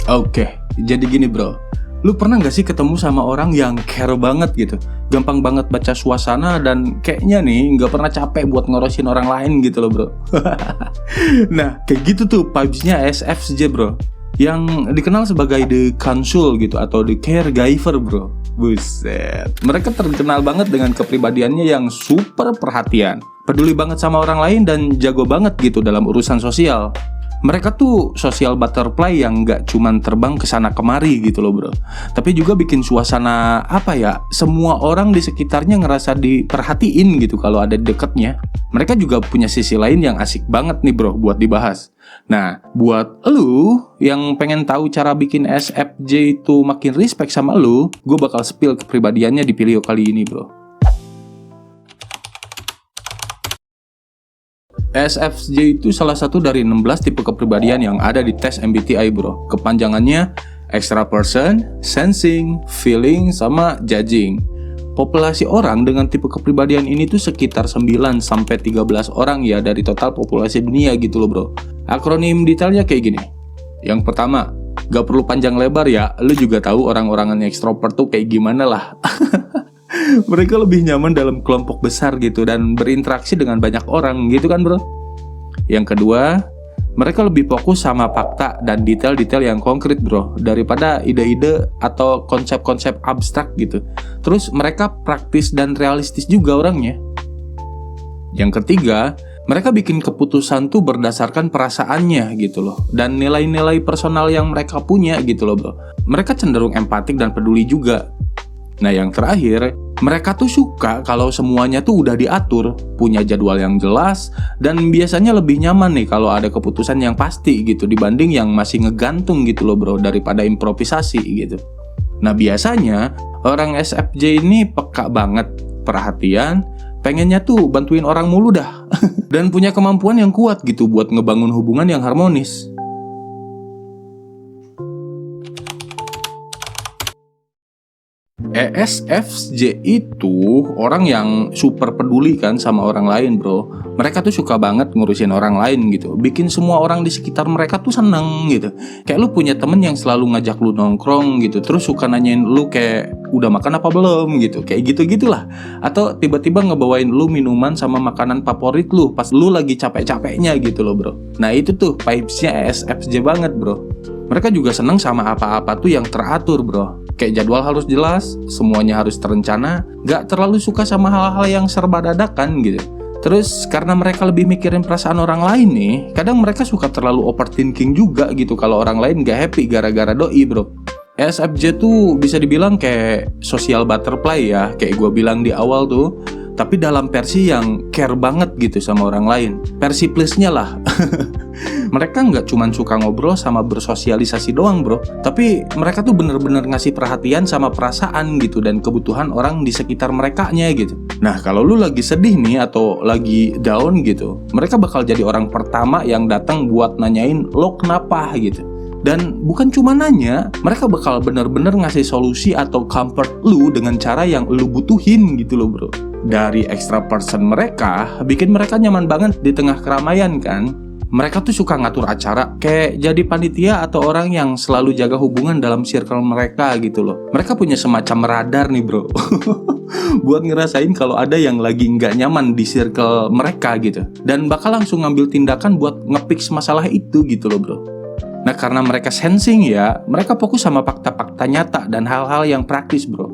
Oke, jadi gini bro. Lu pernah gak sih ketemu sama orang yang care banget gitu? Gampang banget baca suasana dan kayaknya nih gak pernah capek buat ngorosin orang lain gitu loh bro. Nah, kayak gitu tuh vibes-nya ESFJ bro. Yang dikenal sebagai the consul gitu atau the caregiver bro. Buset. Mereka terkenal banget dengan kepribadiannya yang super perhatian, peduli banget sama orang lain dan jago banget gitu dalam urusan sosial. Mereka tuh social butterfly yang nggak cuman terbang ke sana kemari gitu loh bro, tapi juga bikin suasana semua orang di sekitarnya ngerasa diperhatiin gitu kalau ada di dekatnya. Mereka juga punya sisi lain yang asik banget nih bro buat dibahas. Nah, buat lu yang pengen tahu cara bikin SFJ itu makin respect sama lu, gue bakal spill kepribadiannya di video kali ini bro. ESFJ itu salah satu dari 16 tipe kepribadian yang ada di tes MBTI bro. Kepanjangannya extra person, sensing, feeling, sama judging. Populasi orang dengan tipe kepribadian ini tuh sekitar 9-13 orang ya dari total populasi dunia gitu loh bro. Akronim detailnya kayak gini. Yang pertama, gak perlu panjang lebar ya, lu juga tahu orang-orangan ekstrovert tuh kayak gimana lah. Mereka lebih nyaman dalam kelompok besar gitu dan berinteraksi dengan banyak orang gitu kan bro. Yang kedua, mereka lebih fokus sama fakta dan detail-detail yang konkret bro, daripada ide-ide atau konsep-konsep abstrak gitu. Terus mereka praktis dan realistis juga orangnya. Yang ketiga, mereka bikin keputusan tuh berdasarkan perasaannya gitu loh, dan nilai-nilai personal yang mereka punya gitu loh bro. Mereka cenderung empatik dan peduli juga. Nah yang terakhir, mereka tuh suka kalau semuanya tuh udah diatur, punya jadwal yang jelas, dan biasanya lebih nyaman nih kalau ada keputusan yang pasti gitu dibanding yang masih ngegantung gitu loh bro, daripada improvisasi gitu. Nah biasanya orang SFJ ini peka banget, perhatian, pengennya tuh bantuin orang mulu dah, dan punya kemampuan yang kuat gitu buat ngebangun hubungan yang harmonis. ESFJ itu orang yang super peduli kan sama orang lain bro. Mereka tuh suka banget ngurusin orang lain gitu, bikin semua orang di sekitar mereka tuh seneng gitu. Kayak lu punya temen yang selalu ngajak lu nongkrong gitu, terus suka nanyain lu kayak udah makan apa belum gitu, kayak gitu-gitulah. Atau tiba-tiba ngebawain lu minuman sama makanan favorit lu pas lu lagi capek-capeknya gitu loh bro. Nah itu tuh vibes-nya ESFJ banget bro. Mereka juga seneng sama apa-apa tuh yang teratur bro. Kayak jadwal harus jelas, semuanya harus terencana, gak terlalu suka sama hal-hal yang serba dadakan gitu. Terus karena mereka lebih mikirin perasaan orang lain nih, kadang mereka suka terlalu overthinking juga gitu kalau orang lain gak happy gara-gara doi bro. ESFJ tuh bisa dibilang kayak social butterfly ya, kayak gue bilang di awal tuh, tapi dalam versi yang care banget gitu sama orang lain. Versi plusnya lah. Mereka nggak cuma suka ngobrol sama bersosialisasi doang bro, tapi mereka tuh bener-bener ngasih perhatian sama perasaan gitu dan kebutuhan orang di sekitar merekanya gitu. Nah kalau lu lagi sedih nih atau lagi down gitu, mereka bakal jadi orang pertama yang datang buat nanyain lo kenapa gitu. Dan bukan cuma nanya, mereka bakal bener-bener ngasih solusi atau comfort lu dengan cara yang lu butuhin gitu loh bro. Dari extra person mereka, bikin mereka nyaman banget di tengah keramaian kan. Mereka tuh suka ngatur acara, kayak jadi panitia atau orang yang selalu jaga hubungan dalam circle mereka gitu loh. Mereka punya semacam radar nih bro, buat ngerasain kalau ada yang lagi nggak nyaman di circle mereka gitu, dan bakal langsung ngambil tindakan buat nge-fix masalah itu gitu loh bro. Nah karena mereka sensing ya, mereka fokus sama fakta-fakta nyata dan hal-hal yang praktis bro.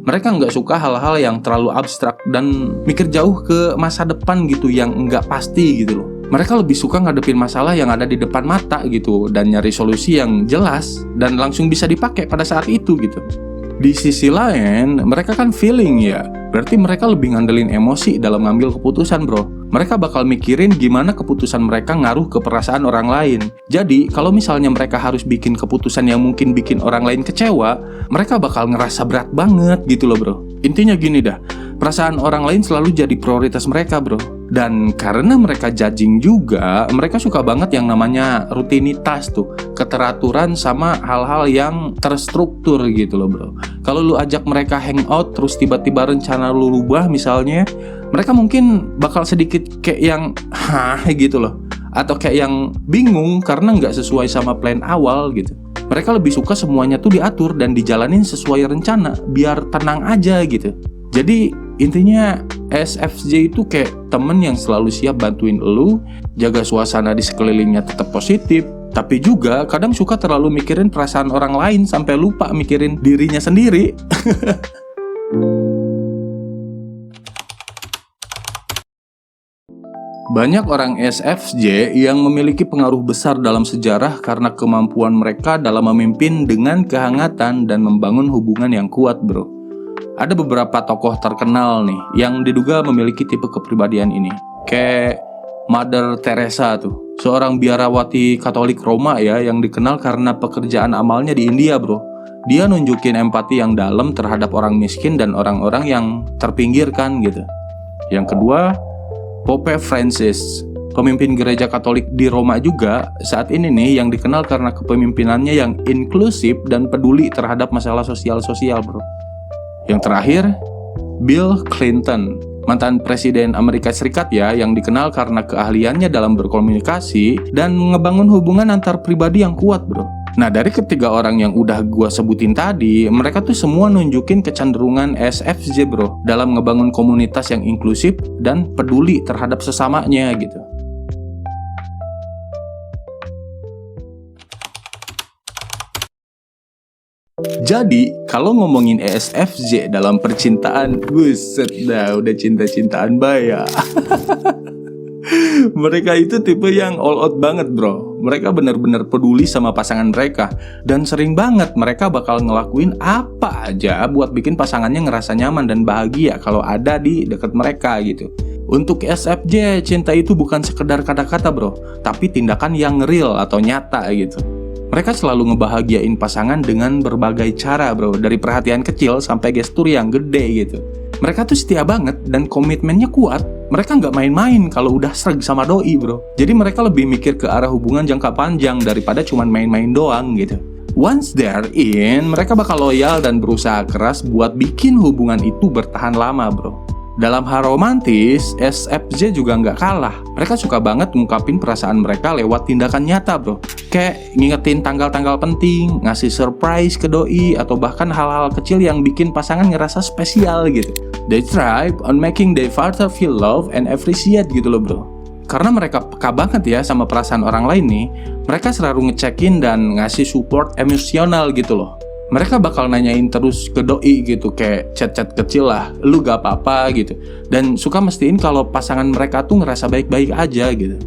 Mereka nggak suka hal-hal yang terlalu abstrak dan mikir jauh ke masa depan gitu yang nggak pasti gitu loh. Mereka lebih suka ngadepin masalah yang ada di depan mata gitu dan nyari solusi yang jelas dan langsung bisa dipakai pada saat itu gitu. Di sisi lain, mereka kan feeling ya, berarti mereka lebih ngandelin emosi dalam ngambil keputusan bro. Mereka bakal mikirin gimana keputusan mereka ngaruh ke perasaan orang lain. Jadi, kalau misalnya mereka harus bikin keputusan yang mungkin bikin orang lain kecewa, mereka bakal ngerasa berat banget gitu loh bro. Intinya gini dah, perasaan orang lain selalu jadi prioritas mereka bro. Dan karena mereka judging juga, mereka suka banget yang namanya rutinitas tuh, keteraturan sama hal-hal yang terstruktur gitu loh bro. Kalau lu ajak mereka hangout terus tiba-tiba rencana lu rubah misalnya, mereka mungkin bakal sedikit kayak yang hah gitu loh, atau kayak yang bingung karena nggak sesuai sama plan awal gitu. Mereka lebih suka semuanya tuh diatur dan dijalanin sesuai rencana, biar tenang aja gitu. Jadi intinya SFJ itu kayak temen yang selalu siap bantuin elu, jaga suasana di sekelilingnya tetap positif, tapi juga kadang suka terlalu mikirin perasaan orang lain sampai lupa mikirin dirinya sendiri. Banyak orang SFJ yang memiliki pengaruh besar dalam sejarah karena kemampuan mereka dalam memimpin dengan kehangatan dan membangun hubungan yang kuat, bro. Ada beberapa tokoh terkenal nih yang diduga memiliki tipe kepribadian ini. Kayak Mother Teresa tuh, seorang biarawati Katolik Roma ya, yang dikenal karena pekerjaan amalnya di India, bro. Dia nunjukin empati yang dalam terhadap orang miskin dan orang-orang yang terpinggirkan gitu. Yang kedua, Pope Francis, pemimpin gereja Katolik di Roma juga saat ini nih, yang dikenal karena kepemimpinannya yang inklusif dan peduli terhadap masalah sosial-sosial, bro. Yang terakhir, Bill Clinton, mantan presiden Amerika Serikat ya, yang dikenal karena keahliannya dalam berkomunikasi dan ngebangun hubungan antar pribadi yang kuat, bro. Nah, dari ketiga orang yang udah gua sebutin tadi, mereka tuh semua nunjukin kecenderungan SFJ, bro, dalam ngebangun komunitas yang inklusif dan peduli terhadap sesamanya gitu. Jadi, kalau ngomongin ESFJ dalam percintaan, buset dah, udah cinta-cintaan baya. Mereka itu tipe yang all out banget, bro. Mereka benar-benar peduli sama pasangan mereka. Dan sering banget mereka bakal ngelakuin apa aja buat bikin pasangannya ngerasa nyaman dan bahagia kalau ada di dekat mereka gitu. Untuk ESFJ, cinta itu bukan sekedar kata-kata, bro, tapi tindakan yang real atau nyata gitu. Mereka selalu ngebahagiain pasangan dengan berbagai cara, bro. Dari perhatian kecil sampai gestur yang gede gitu. Mereka tuh setia banget dan komitmennya kuat. Mereka nggak main-main kalau udah sreg sama doi, bro. Jadi mereka lebih mikir ke arah hubungan jangka panjang daripada cuma main-main doang gitu. Once they're in, mereka bakal loyal dan berusaha keras buat bikin hubungan itu bertahan lama, bro. Dalam hal romantis, SFJ juga nggak kalah. Mereka suka banget ngungkapin perasaan mereka lewat tindakan nyata, bro. Kayak ngingetin tanggal-tanggal penting, ngasih surprise ke doi, atau bahkan hal-hal kecil yang bikin pasangan ngerasa spesial gitu. They thrive on making their partner feel love and appreciate gitu loh, bro. Karena mereka peka banget ya sama perasaan orang lain nih, mereka selalu ngecekin dan ngasih support emosional gitu loh. Mereka bakal nanyain terus ke doi gitu, kayak chat-chat kecil lah, lu gak apa-apa gitu. Dan suka mestiin kalau pasangan mereka tuh ngerasa baik-baik aja gitu.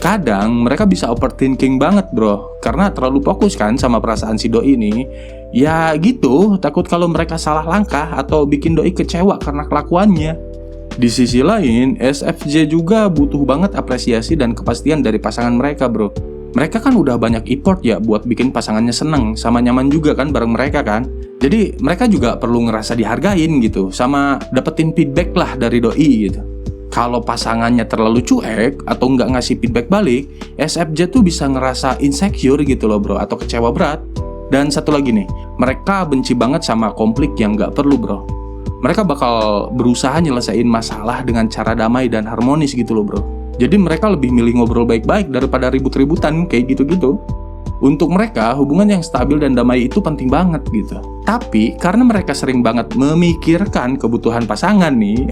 Kadang mereka bisa overthinking banget, bro, karena terlalu fokus kan sama perasaan si doi ini. Ya gitu, takut kalau mereka salah langkah atau bikin doi kecewa karena kelakuannya. Di sisi lain, SFJ juga butuh banget apresiasi dan kepastian dari pasangan mereka, bro. Mereka kan udah banyak effort ya buat bikin pasangannya seneng sama nyaman juga kan bareng mereka kan. Jadi mereka juga perlu ngerasa dihargain gitu, sama dapetin feedback lah dari doi gitu. Kalau pasangannya terlalu cuek atau nggak ngasih feedback balik, SFJ tuh bisa ngerasa insecure gitu loh, bro, atau kecewa berat. Dan satu lagi nih, mereka benci banget sama konflik yang nggak perlu, bro. Mereka bakal berusaha nyelesain masalah dengan cara damai dan harmonis gitu loh, bro. Jadi mereka lebih milih ngobrol baik-baik daripada ribut-ributan kayak gitu-gitu. Untuk mereka, hubungan yang stabil dan damai itu penting banget gitu. Tapi karena mereka sering banget memikirkan kebutuhan pasangan nih,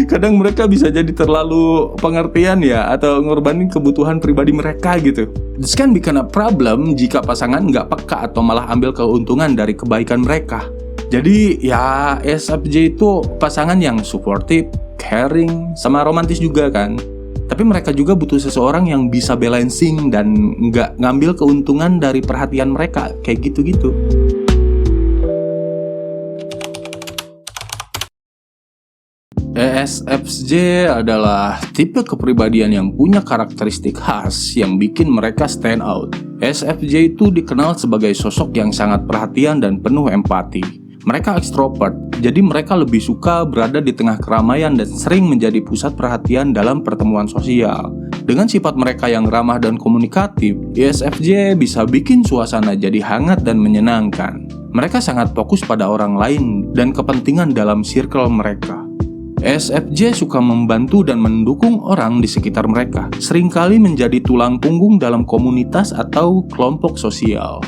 kadang mereka bisa jadi terlalu pengertian ya, atau ngorbanin kebutuhan pribadi mereka gitu. This can become a problem jika pasangan nggak peka atau malah ambil keuntungan dari kebaikan mereka. Jadi ya SFJ itu pasangan yang supportive, caring, sama romantis juga kan. Tapi mereka juga butuh seseorang yang bisa balancing dan nggak ngambil keuntungan dari perhatian mereka, kayak gitu-gitu. ESFJ adalah tipe kepribadian yang punya karakteristik khas yang bikin mereka stand out. ESFJ itu dikenal sebagai sosok yang sangat perhatian dan penuh empati. Mereka ekstrovert, jadi mereka lebih suka berada di tengah keramaian dan sering menjadi pusat perhatian dalam pertemuan sosial. Dengan sifat mereka yang ramah dan komunikatif, ESFJ bisa bikin suasana jadi hangat dan menyenangkan. Mereka sangat fokus pada orang lain dan kepentingan dalam circle mereka. ESFJ suka membantu dan mendukung orang di sekitar mereka, seringkali menjadi tulang punggung dalam komunitas atau kelompok sosial.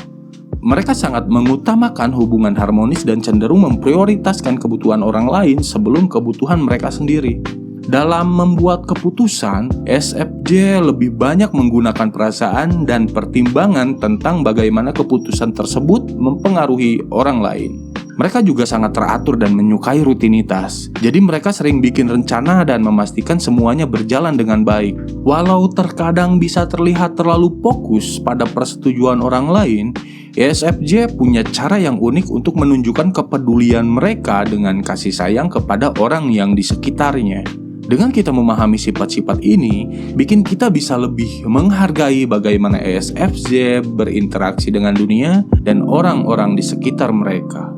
Mereka sangat mengutamakan hubungan harmonis dan cenderung memprioritaskan kebutuhan orang lain sebelum kebutuhan mereka sendiri. Dalam membuat keputusan, ESFJ lebih banyak menggunakan perasaan dan pertimbangan tentang bagaimana keputusan tersebut mempengaruhi orang lain. Mereka juga sangat teratur dan menyukai rutinitas. Jadi mereka sering bikin rencana dan memastikan semuanya berjalan dengan baik. Walau terkadang bisa terlihat terlalu fokus pada persetujuan orang lain, ESFJ punya cara yang unik untuk menunjukkan kepedulian mereka dengan kasih sayang kepada orang yang di sekitarnya. Dengan kita memahami sifat-sifat ini, bikin kita bisa lebih menghargai bagaimana ESFJ berinteraksi dengan dunia dan orang-orang di sekitar mereka.